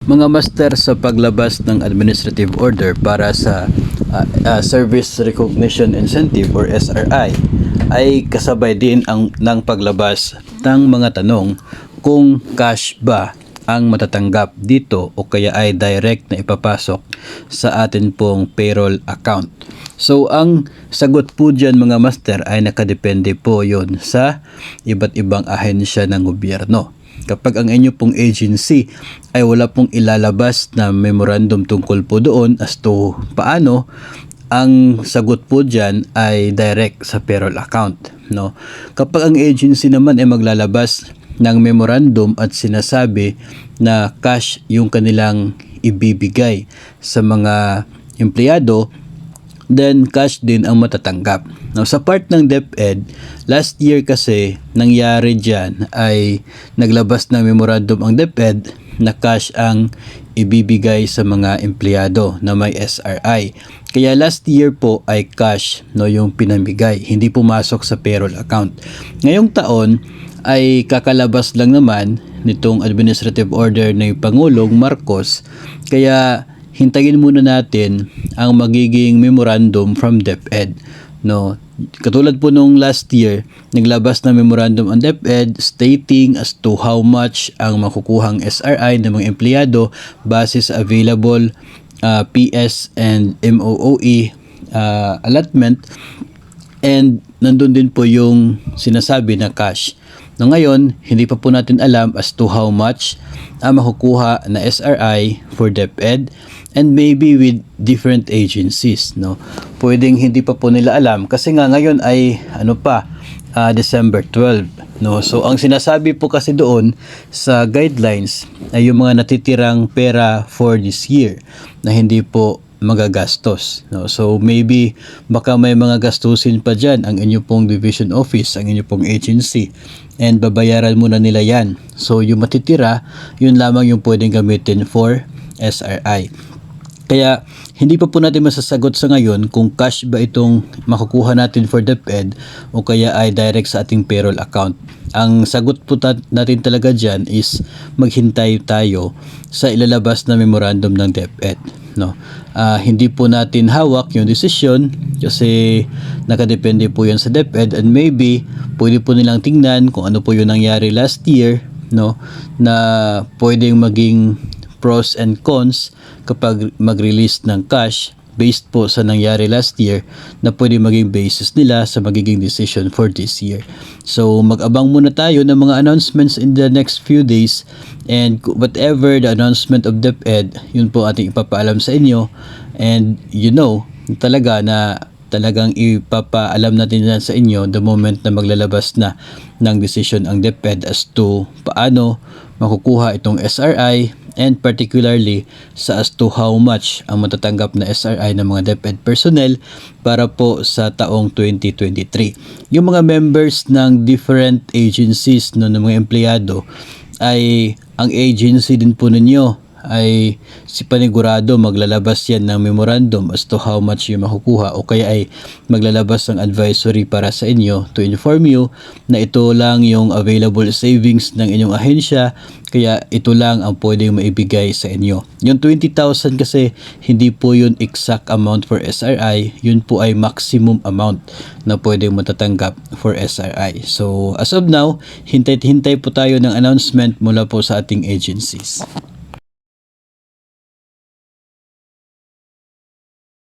Mga master, sa paglabas ng administrative order para sa Service Recognition Incentive or SRI ay kasabay din ng paglabas ng mga tanong kung cash ba ang matatanggap dito o kaya ay direct na ipapasok sa atin pong payroll account. So ang sagot po dyan mga master ay nakadepende po yon sa iba't ibang ahensya ng gobyerno. Kapag ang inyo pong agency ay wala pong ilalabas na memorandum tungkol po doon as to paano, ang sagot po dyan ay direct sa payroll account. No? Kapag ang agency naman ay maglalabas ng memorandum at sinasabi na cash yung kanilang ibibigay sa mga empleyado, then cash din ang matatanggap. Now, sa part ng DepEd, last year kasi nangyari dyan ay naglabas ng memorandum ang DepEd na cash ang ibibigay sa mga empleyado na may SRI. Kaya last year po ay cash yung pinamigay, hindi pumasok sa payroll account. Ngayong taon ay kakalabas lang naman nitong administrative order ng Pangulong Marcos, kaya hintayin muna natin ang magiging memorandum from DepEd. No, katulad po nung last year, naglabas na memorandum ang DepEd stating as to how much ang makukuhang SRI ng mga empleyado base sa available PS and MOOE allotment, and nandun din po yung sinasabi na cash. No, ngayon, hindi pa po natin alam as to how much ang makukuha na SRI for DepEd and maybe with different agencies. No? Pwedeng hindi pa po nila alam kasi nga ngayon ay December 12. No? So ang sinasabi po kasi doon sa guidelines ay yung mga natitirang pera for this year na hindi po magagastos. No? So maybe baka may mga gastusin pa dyan ang inyo pong division office, ang inyo pong agency, and babayaran muna nila yan. So yung matitira, yun lamang yung pwedeng gamitin for SRI. Kaya hindi pa po natin masasagot sa ngayon kung cash ba itong makukuha natin for DepEd o kaya ay direct sa ating payroll account. Ang sagot po natin talaga dyan is maghintay tayo sa ilalabas na memorandum ng DepEd. No? Hindi po natin hawak yung decision kasi nakadepende po yan sa DepEd, and maybe pwede po nilang tingnan kung ano po yung nangyari last year, no? Na pwedeng maging pros and cons kapag mag-release ng cash based po sa nangyari last year na pwede maging basis nila sa magiging decision for this year. So mag-abang muna tayo ng mga announcements in the next few days, and whatever the announcement of DepEd, yun po ating ipapaalam sa inyo, and talaga na talagang ipapaalam natin yan sa inyo the moment na maglalabas na ng decision ang DepEd as to paano makukuha itong SRI, and particularly sa as to how much ang matatanggap na SRI ng mga DepEd personnel para po sa taong 2023. Yung mga members ng different agencies ng mga empleyado ay ang agency din po ninyo ay si panigurado maglalabas yan ng memorandum as to how much yung makukuha, o kaya ay maglalabas ng advisory para sa inyo to inform you na ito lang yung available savings ng inyong ahensya, kaya ito lang ang pwedeng maibigay sa inyo. Yung 20,000 kasi hindi po yun exact amount for SRI, yun po ay maximum amount na pwedeng matatanggap for SRI. So as of now, hintay po tayo ng announcement mula po sa ating agencies.